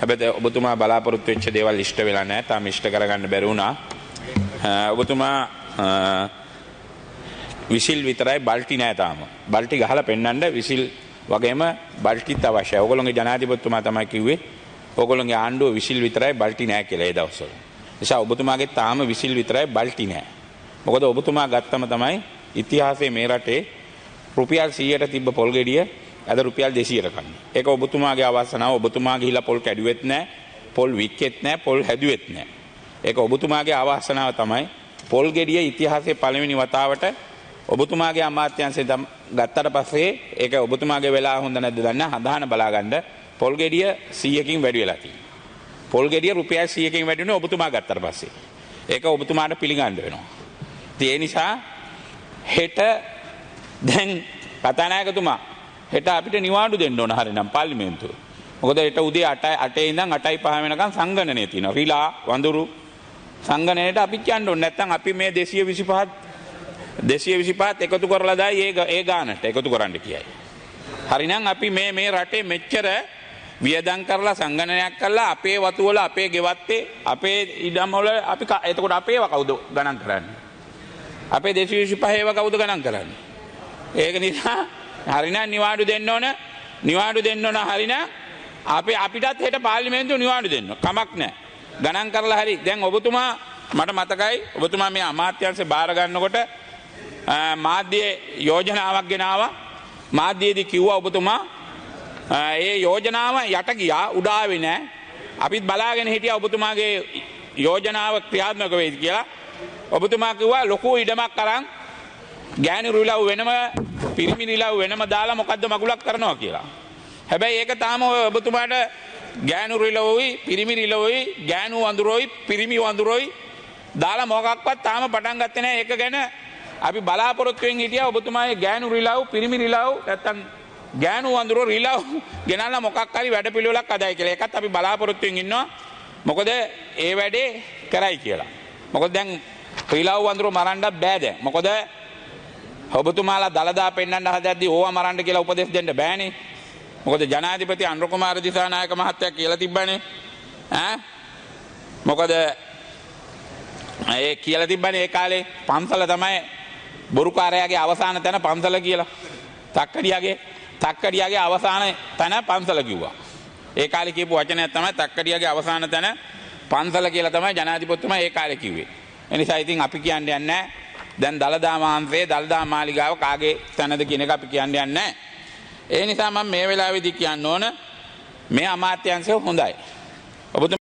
හැබැයි ඔබතුමා බලාපොරොත්තු වෙච්ච දේවල් ඉෂ්ට වෙලා නැහැ. තාම ඉෂ්ට කරගන්න බැරි වුණා. ඔබතුමා විසිල් විතරයි බල්ටි නෑ තාම. බල්ටි ගහලා පෙන්නන්න විසිල් වගේම බල්ටිත් අවශ්‍යයි. ඕගොල්ලෝගේ ජනාධිපතිතුමා තමයි කිව්වේ ඕගොල්ලෝගේ ආණ්ඩුව විසිල් විතරයි බල්ටි නෑ කියලා ඒ දවස්වල. නිසා ඔබතුමාගේ තාම විසිල් විතරයි බල්ටි නෑ. මොකද ඔබතුමා ගත්තම තමයි ඉතිහාසයේ මේ රටේ රුපියල් 100ට තිබ්බ පොල් ගෙඩිය අද රුපියල් 200ට කන්නේ. ඒක ඔබතුමාගේ අවසනාව. ඔබතුමා ගිහිලා පොල් කැඩුවෙත් නෑ, පොල් වික්කෙත් නෑ, පොල් හැදුවෙත් නෑ. ඒක ඔබතුමාගේ අවසනාව තමයි. පොල් ගෙඩිය ඉතිහාසයේ පළවෙනි වතාවට ඔබතුමාගේ අමාත්‍යාංශයෙන් ගත්තට පස්සේ ඒක ඔබතුමාගේ වෙලා හොඳ නැද්ද දන්නේ හදාන බලාගන්න පොල් ගෙඩිය 100කින් වැඩි වෙලා තියෙනවා. පොල් ගෙඩිය රුපියල් 100කින් වැඩි වෙනවා ඔබතුමා ගත්තට පස්සේ. ඒක ඔබතුමාට පිළිගන්න වෙනවා. ඒ නිසා හෙට දැන් කතානායකතුමා හෙට අපිට නිවාඩු දෙන්න ඕන හරිනම් පාර්ලිමේන්තුව. මොකද හෙට උදේ 8 ඉඳන් 8:05 වෙනකන් සංගණනය තියෙනවා. රිලා වඳුරු සංගණනයට අපි කියන්න ඕනේ. නැත්නම් අපි මේ 225ත් එකතු කරලා දායි ඒ ගානට එකතු කරන්න කියයි. හරිනම් අපි මේ රටේ මෙච්චර වියදම් කරලා සංගණනයක් කරලා අපේ වතු වල අපේ ගෙවත්තේ අපේ ඉඩම් වල අපි එතකොට අපේව කවුද ගණන් කරන්නේ? අපේ 225 ඒවා කවුද ගණන් කරන්නේ? ඒක නිසා හරිනම් නිවාඩු දෙන්න ඕන. නිවාඩු දෙන්න ඕන හරිනම් අපිටත් හෙට පාර්ලිමේන්තුව නිවාඩු දෙන්න. කමක් නැහැ. ගණන් කරලා හරි. දැන් ඔබතුමා මට මතකයි ඔබතුමා මේ අමාත්‍යාංශේ බාර ගන්නකොට මාධ්‍ය යෝජනාවක් ගෙනාවා. මාධ්‍යයේදී කිව්වා ඔබතුමා ඒ යෝජනාව යට ගියා උඩාවේ නෑ. අපිත් බලාගෙන හිටියා ඔබතුමාගේ යෝජනාව ක්‍රියාත්මක වෙයිද කියලා. ඔබතුමා කිව්වා ලොකු ඉඩමක් අරන් ගෑනු රිලව් වෙනම පිරිමි රිලව් වෙනම දාලා මොකද්ද මගුලක් කරනවා කියලා. හැබැයි ඒක තාම ඔබතුමාට ගෑනු රිලව්යි පිරිමි රිලව්යි ගෑනු වඳුරෝයි පිරිමි වඳුරෝයි දාලා මොකක්වත් තාම පටන් ගත්තේ නැහැ. ඒක ගැන අපි බලාපොරොත්තුෙන් හිටියා ඔබතුමාගේ ගෑනු රිලව් පිරිමි රිලව් නැත්තම් ගෑනු වඳුරෝ රිලව් ගෙනල්ලා මොකක් හරි වැඩපිළිවෙලක් අදයි කියලා. ඒකත් අපි බලාපොරොත්තුෙන් ඉන්නවා. මොකද ඒ වැඩේ කරයි කියලා. මොකද දැන් රිලව් වඳුරෝ මරන්නත් බෑ දැන්. මොකද ඔබතුමාලා දලදා පෙන්නන්න හදද්දී ඕවා මරන්න කියලා උපදෙස් දෙන්න බෑනේ. මොකද ජනාධිපති අනුර කුමාර දිසානායක මහත්තයා කියලා තිබ්බනේ. මොකද ඒ කියලා තිබ්බනේ ඒ කාලේ පන්සල තමයි බොරුකාරයාගේ අවසාන තැන පන්සල කියලා. තක්කඩියාගේ අවසාන තැන පන්සල කිව්වා. ඒ කාලේ කියපු වචනයක් තමයි තක්කඩියාගේ අවසාන තැන පන්සල කියලා තමයි ජනාධිපතිතුමා ඒ කාලේ කිව්වේ. ඒ නිසා ඉතින් අපි කියන්නේ නැහැ දැන් දලදා මාංශයේ දලදා මාලිගාව කාගේ තැනද කියන එක අපි කියන්නේ නැහැ. ඒ නිසා මම මේ වෙලාවේදී කියන්න ඕන මේ අමාත්‍යාංශය හොඳයි.